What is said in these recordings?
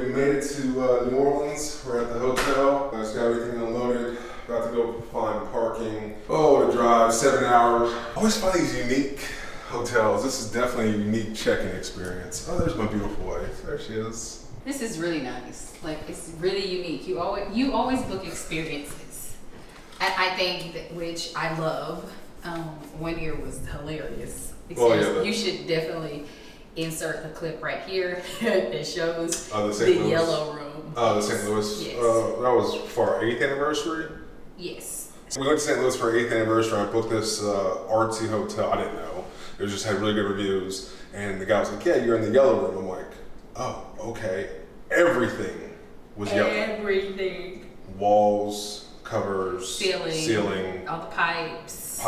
We made it to New Orleans. We're at the hotel. I just got everything unloaded. About to go find parking. Oh, the drive, 7 hours. I always find these unique hotels. This is definitely a unique check-in experience. Oh, there's my beautiful wife. There she is. This is really nice. Like, it's really unique. You always book experiences. And I think that, which I love. 1 year was hilarious. You should definitely insert the clip right here that shows the yellow room. The St. Louis. Yes. That was for our 8th anniversary? Yes. So we went to St. Louis for our 8th anniversary. I booked this artsy hotel. I didn't know. It just had really good reviews. And the guy was like, yeah, you're in the yellow room. I'm like, oh, okay. Everything was yellow. Everything. Walls, covers, ceiling, all the pipes,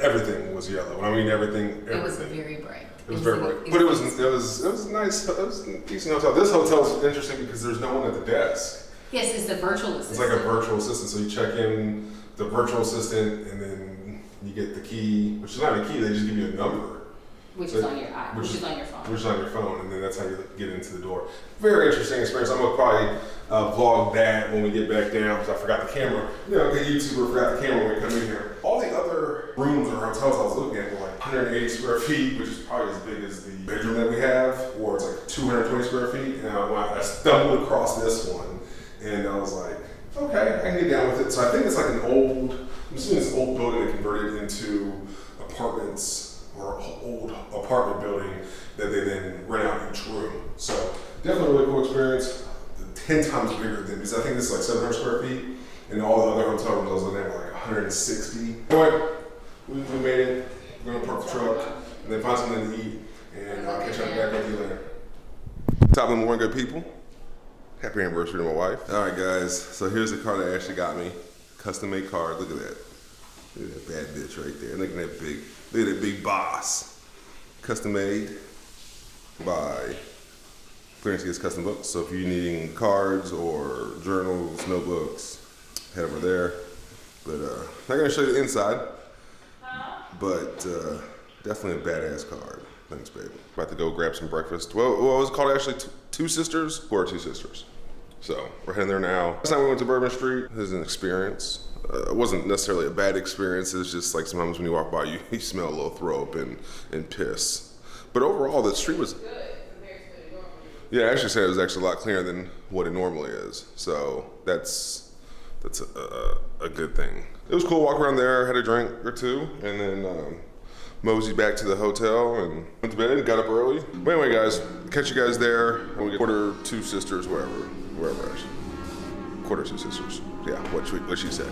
everything was yellow. When I mean everything. It was very bright. It was very bright, but it was nice. It was a decent hotel. This hotel is interesting because there's no one at the desk. Yes, it's the virtual assistant. It's like a virtual assistant. So you check in the virtual assistant, and then you get the key, which is not a key. They just give you a number. Which is on your phone. Which is on your phone, and then that's how you get into the door. Very interesting experience. I'm gonna probably vlog that when we get back down because I forgot the camera. You know, the YouTuber forgot the camera when we come in here. All the other rooms or hotels I was looking at were like 180 square feet, which is probably as big as the bedroom that we have, or it's like 220 square feet. And I stumbled across this one, and I was like, okay, I can get down with it. So I think it's like I'm assuming it's an old building that converted into apartments. Or old apartment building that they then rent out each room. So definitely a really cool experience. 10 times bigger than, because I think this is like 700 square feet, and all the other hotel rooms I was looking at were like 160. But we made it. We're gonna park the truck and then find something to eat, and I'll catch up back with you later. Top of the morning, good people. Happy anniversary to my wife. All right, guys. So here's the car that Ashley got me. Custom made car. Look at that. Look at that bad bitch right there. Look at that big boss. Custom made by Clearance Gets Custom Books. So if you're needing cards or journals, notebooks, head over there. But not gonna show you the inside, but definitely a badass card. Thanks, baby. About to go grab some breakfast. Well, what was it called actually? Two sisters? Who are two sisters? So we're heading there now. Last time we went to Bourbon Street, it was an experience. It wasn't necessarily a bad experience. It's just like sometimes when you walk by, you smell a little throw up and piss. But overall, the street was good compared to what it normally is. Yeah, I actually said it was actually a lot cleaner than what it normally is. So that's a good thing. It was cool. Walk around there, had a drink or two, and then moseyed back to the hotel and went to bed and got up early. But anyway, guys, catch you guys there when we get quarter two sisters, wherever actually. Quarter two sisters. Yeah, what she said.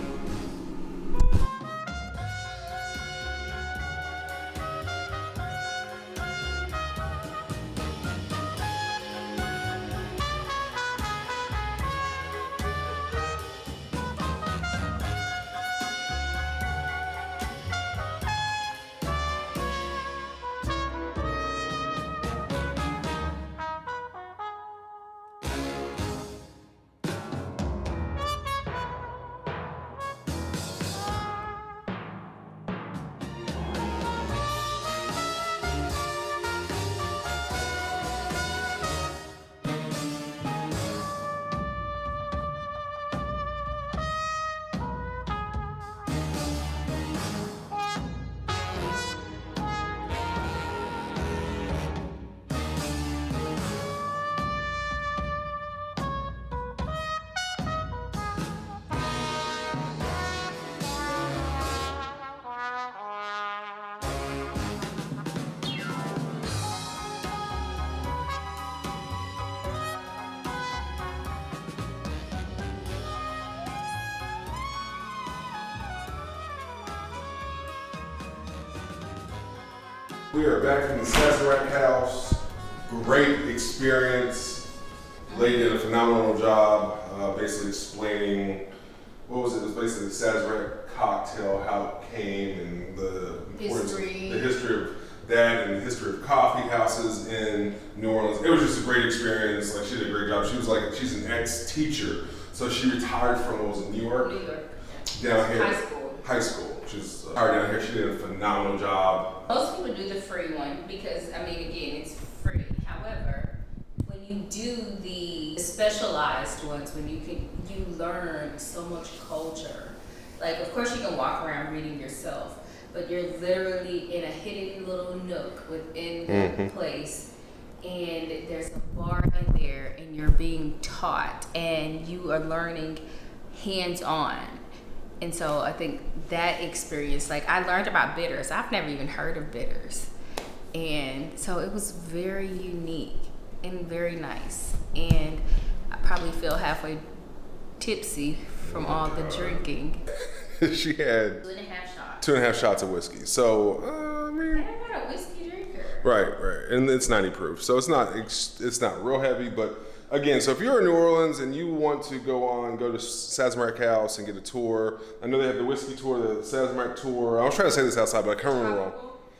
We are back in the Sazerac house. Great experience. Lady did a phenomenal job basically explaining, what was it? It was basically the Sazerac cocktail, how it came, and the history of that and the history of coffee houses in New Orleans. It was just a great experience. Like, she did a great job. She's an ex-teacher. So she retired from, what was it, New York? New York. Down here. High school. She's down here. She did a phenomenal job. Most people do the free one because, I mean, again, it's free. However, when you do the specialized ones when you learn so much culture. Like, of course you can walk around reading yourself, but you're literally in a hidden little nook within the place, and there's a bar in there, and you're being taught, and you are learning hands-on. And so I think that experience, like, I learned about bitters. I've never even heard of bitters. And so it was very unique and very nice. And I probably feel halfway tipsy from all the drinking. She had 2.5 shots. 2.5 shots of whiskey. So, I mean, I'm not a whiskey drinker. right. And it's 90 proof. So it's not real heavy, but again, so if you're in New Orleans and you want to go to Sazerac House and get a tour, I know they have the whiskey tour, the Sazerac tour. I was trying to say this outside, but I can't remember wrong.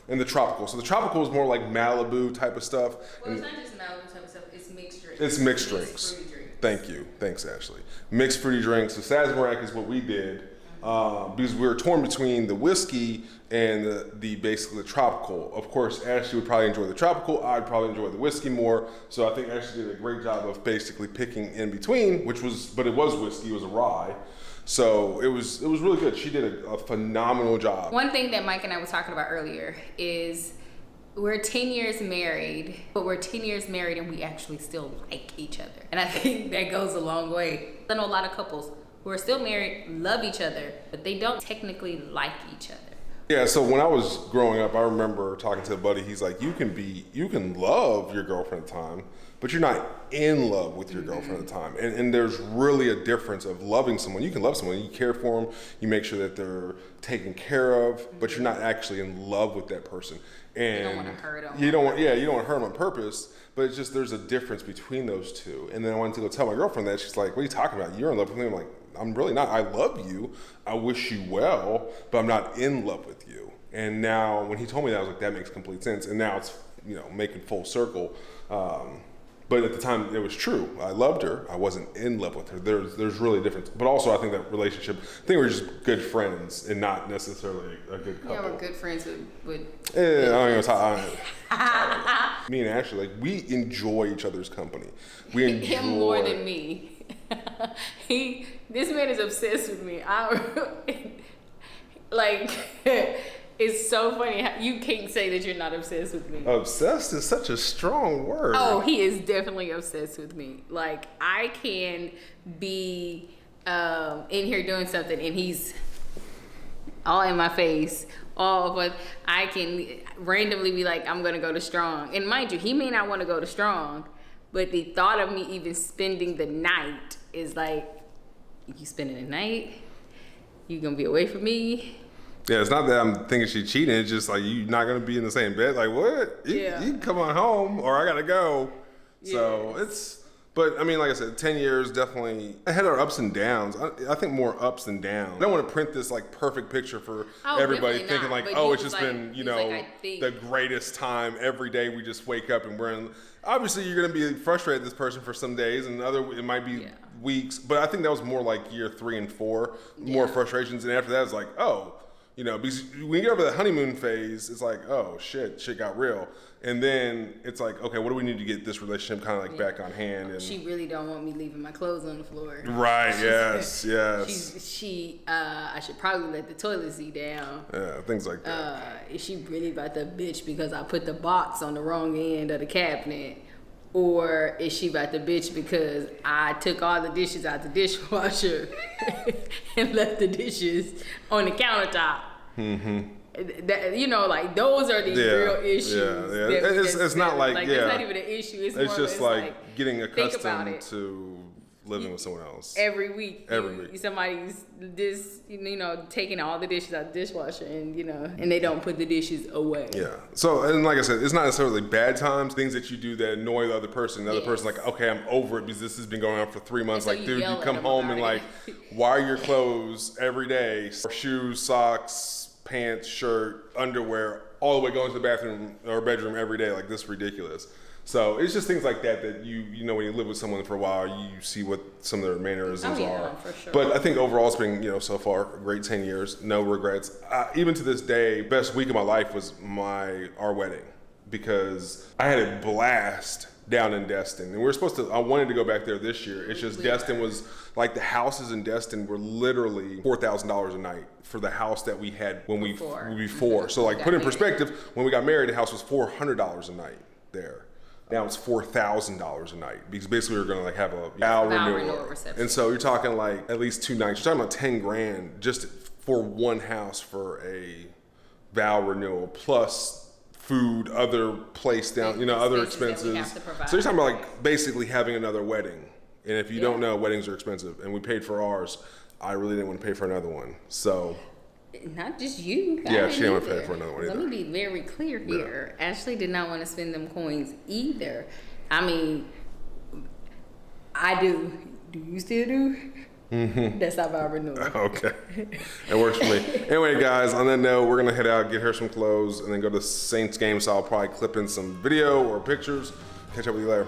And the tropical. So the tropical is more like Malibu type of stuff. Well, it's not just Malibu type of stuff, it's mixed drinks. It's mixed drinks. Fruity drinks. Thank you. Thanks, Ashley. Mixed fruity drinks. So Sazerac is what we did because we were torn between the whiskey and the basically the tropical. Of course, Ashley would probably enjoy the tropical. I'd probably enjoy the whiskey more. So I think Ashley did a great job of basically picking in between, but it was whiskey. It was a rye. So it was really good. She did a phenomenal job. One thing that Mike and I were talking about earlier is we're 10 years married, but we're 10 years married and we actually still like each other. And I think that goes a long way. I know a lot of couples who are still married, love each other, but they don't technically like each other. Yeah, so when I was growing up, I remember talking to a buddy. He's like, you can love your girlfriend at the time, but you're not in love with your girlfriend at the time. And there's really a difference of loving someone. You can love someone, you care for them, you make sure that they're taken care of, but you're not actually in love with that person. And you don't want to hurt them. You don't want to hurt them on purpose, but it's just there's a difference between those two. And then I wanted to go tell my girlfriend that. She's like, what are you talking about? You're in love with me. I'm like, I'm really not. I love you. I wish you well, but I'm not in love with you. And now when he told me that, I was like, that makes complete sense. And now it's, making full circle. But at the time, it was true. I loved her. I wasn't in love with her. There's really a difference. But also, I think that relationship, I think we're just good friends and not necessarily a good couple. Yeah, we're good friends with I don't even talk. Me and Ashley, like, we enjoy each other's company. We enjoy him more than me. This man is obsessed with me. It's so funny how you can't say that you're not obsessed with me. Obsessed is such a strong word. Oh, he is definitely obsessed with me. Like, I can be in here doing something and he's all in my face. But I can randomly be like, I'm gonna go to Strong. And mind you, he may not want to go to Strong, but the thought of me even spending the night is like, you spending the night? You gonna be away from me? Yeah, it's not that I'm thinking she's cheating. It's just like, you're not going to be in the same bed. Like, what? You can come on home or I got to go. Yes. So but I mean, like I said, 10 years definitely. I had our ups and downs. I think more ups than downs. I don't want to print this like perfect picture for everybody thinking like, it's just been, the greatest time. Every day we just wake up and we're in. Obviously, you're going to be frustrated with this person for some days and it might be weeks. But I think that was more like year 3 and 4, more frustrations. And after that, it's like, because when you get over the honeymoon phase, it's like, oh, shit got real. And then it's like, okay, what do we need to get this relationship kind of like back on hand? And she really don't want me leaving my clothes on the floor. Right, yes. I should probably let the toilet seat down. Yeah, things like that. Is she really about to bitch because I put the box on the wrong end of the cabinet? Or is she about to bitch because I took all the dishes out the dishwasher and left the dishes on the countertop? That, those are the real issues. Yeah. It's not like it's not even an issue. It's more just like getting accustomed to living with someone else. Every week somebody's taking all the dishes out the dishwasher and they don't put the dishes away. Yeah. So, and like I said, it's not necessarily bad times, things that you do that annoy the other person. The other person's like, okay, I'm over it because this has been going on for 3 months. Like, dude, you come home and like, why are your clothes every day? Shoes, socks, pants, shirt, underwear, all the way going to the bathroom or bedroom every day. Like, this is ridiculous. So it's just things like that when you live with someone for a while, you see what some of their mannerisms are. For sure. But I think overall it's been, so far, a great 10 years, no regrets. Even to this day, best week of my life was our wedding because I had a blast down in Destin. And I wanted to go back there this year. It's just Destin was, like the houses in Destin were literally $4,000 a night for the house that we had when before. So like put in perspective, when we got married, the house was $400 a night there. Now it's $4,000 a night because basically we're gonna like have a vow renewal reception. And so you're talking like at least 2 nights. You're talking about 10 grand just for one house for a vow renewal plus food, other place down, you know, other expenses. So you're talking about like basically having another wedding. And if you don't know, weddings are expensive. And we paid for ours. I really didn't want to pay for another one. So. Not just you. Yeah, she didn't want to pay for another one either. Let me be very clear here. Yeah. Ashley did not want to spend them coins either. I mean, I do. Do you still do? Mm-hmm. That's how I renew. Okay. It works for me. Anyway, guys, on that note, we're going to head out, get her some clothes, and then go to Saints game. So I'll probably clip in some video or pictures. Catch up with you later.